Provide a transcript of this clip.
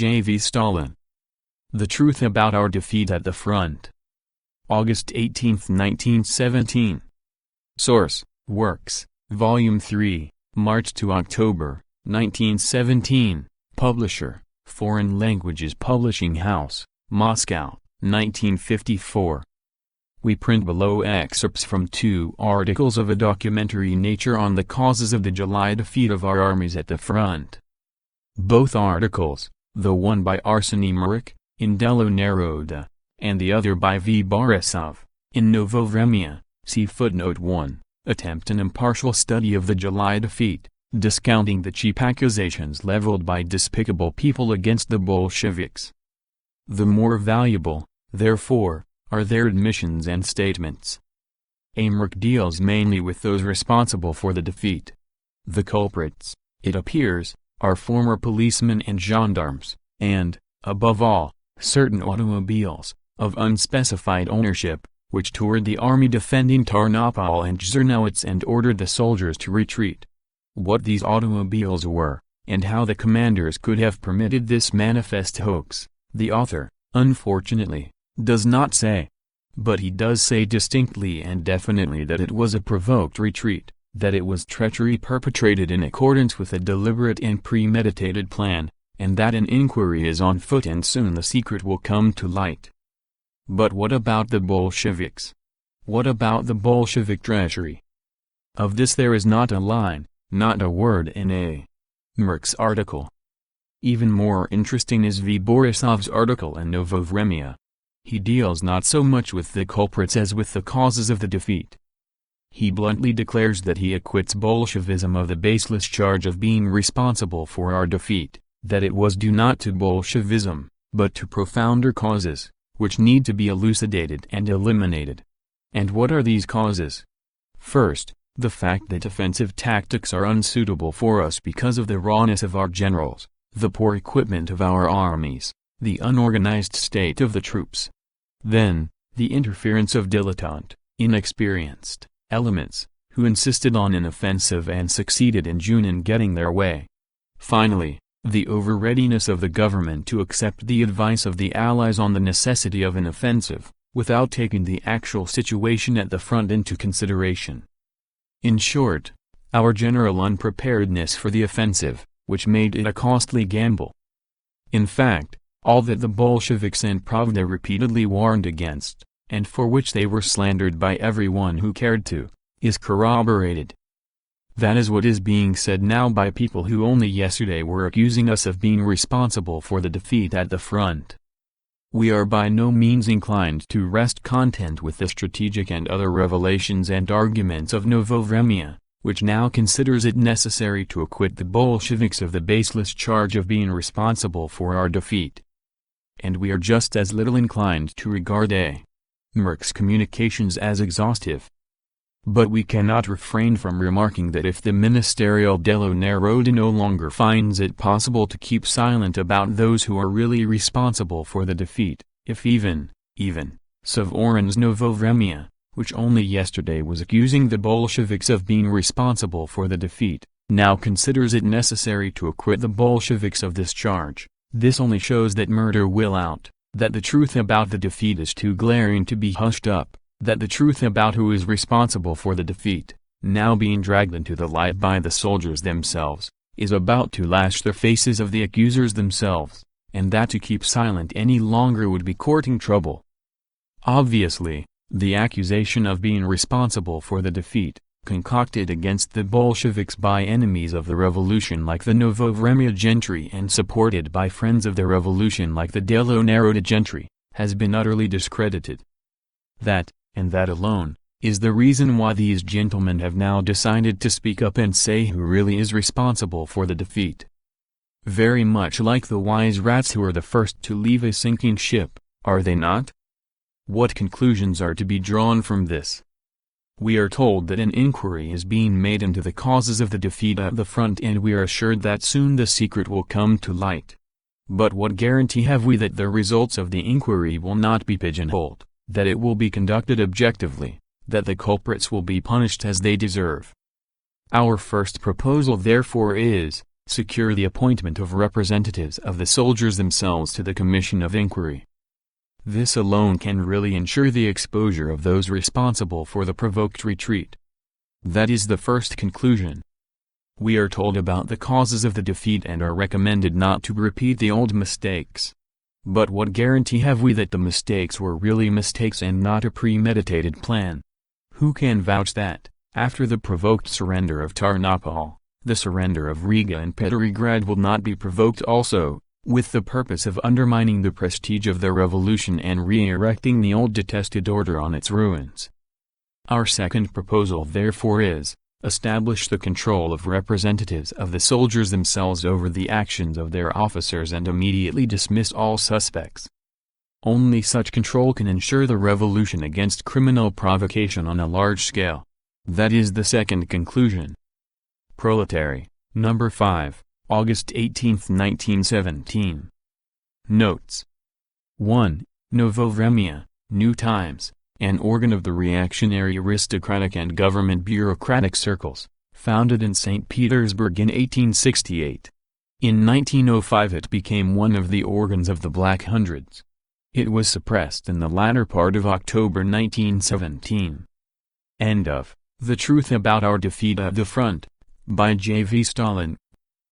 J.V. Stalin. The Truth About Our Defeat at the Front. August 18, 1917. Source: Works, Volume 3, March to October, 1917. Publisher: Foreign Languages Publishing House, Moscow, 1954. We print below excerpts from two articles of a documentary nature on the causes of the July defeat of our armies at the front. Both articles, the one by Arseny Marek, in Delo Naroda, and the other by V. Borisov, in Novovremya, see footnote 1, attempt an impartial study of the July defeat, discounting the cheap accusations leveled by despicable people against the Bolsheviks. The more valuable, therefore, are their admissions and statements. Marek deals mainly with those responsible for the defeat. The culprits, it appears, are former policemen and gendarmes, and, above all, certain automobiles, of unspecified ownership, which toured the army defending Tarnopol and Czernowitz and ordered the soldiers to retreat. What these automobiles were, and how the commanders could have permitted this manifest hoax, the author, unfortunately, does not say. But he does say distinctly and definitely that it was a provoked retreat, that it was treachery perpetrated in accordance with a deliberate and premeditated plan, and that an inquiry is on foot and soon the secret will come to light. But what about the Bolsheviks? What about the Bolshevik treachery? Of this there is not a line, not a word in A. Marek's article. Even more interesting is V. Borisov's article in Novovremya. He deals not so much with the culprits as with the causes of the defeat. He bluntly declares that he acquits Bolshevism of the baseless charge of being responsible for our defeat, that it was due not to Bolshevism, but to profounder causes, which need to be elucidated and eliminated. And what are these causes? First, the fact that offensive tactics are unsuitable for us because of the rawness of our generals, the poor equipment of our armies, the unorganized state of the troops. Then, the interference of dilettante, inexperienced elements, who insisted on an offensive and succeeded in June in getting their way. Finally, the over-readiness of the government to accept the advice of the Allies on the necessity of an offensive, without taking the actual situation at the front into consideration. In short, our general unpreparedness for the offensive, which made it a costly gamble. In fact, all that the Bolsheviks and Pravda repeatedly warned against, and for which they were slandered by everyone who cared to, is corroborated. That is what is being said now by people who only yesterday were accusing us of being responsible for the defeat at the front. We are by no means inclined to rest content with the strategic and other revelations and arguments of Novovremya, which now considers it necessary to acquit the Bolsheviks of the baseless charge of being responsible for our defeat. And we are just as little inclined to regard A. Marek's communications as exhaustive. But we cannot refrain from remarking that if the ministerial Delo Naroda no longer finds it possible to keep silent about those who are really responsible for the defeat, if even, Savorin's Novovremya, which only yesterday was accusing the Bolsheviks of being responsible for the defeat, now considers it necessary to acquit the Bolsheviks of this charge, this only shows that murder will out, that the truth about the defeat is too glaring to be hushed up, that the truth about who is responsible for the defeat, now being dragged into the light by the soldiers themselves, is about to lash the faces of the accusers themselves, and that to keep silent any longer would be courting trouble. Obviously, the accusation of being responsible for the defeat, concocted against the Bolsheviks by enemies of the revolution like the Novovremya gentry and supported by friends of the revolution like the Delo Naroda gentry, has been utterly discredited. That, and that alone, is the reason why these gentlemen have now decided to speak up and say who really is responsible for the defeat. Very much like the wise rats who are the first to leave a sinking ship, are they not? What conclusions are to be drawn from this? We are told that an inquiry is being made into the causes of the defeat at the front and we are assured that soon the secret will come to light. But what guarantee have we that the results of the inquiry will not be pigeonholed, that it will be conducted objectively, that the culprits will be punished as they deserve? Our first proposal therefore is, secure the appointment of representatives of the soldiers themselves to the Commission of Inquiry. This alone can really ensure the exposure of those responsible for the provoked retreat. That is the first conclusion. We are told about the causes of the defeat and are recommended not to repeat the old mistakes. But what guarantee have we that the mistakes were really mistakes and not a premeditated plan? Who can vouch that, after the provoked surrender of Tarnopol, the surrender of Riga and Petrograd will not be provoked also, with the purpose of undermining the prestige of the revolution and re-erecting the old detested order on its ruins? Our second proposal therefore is, establish the control of representatives of the soldiers themselves over the actions of their officers and immediately dismiss all suspects. Only such control can ensure the revolution against criminal provocation on a large scale. That is the second conclusion. Proletary, number 5. August 18, 1917. Notes. 1. Novovremya, New Times, an organ of the reactionary aristocratic and government bureaucratic circles, founded in St. Petersburg in 1868. In 1905 it became one of the organs of the Black Hundreds. It was suppressed in the latter part of October 1917. End of The Truth About Our Defeat at the Front, by J. V. Stalin.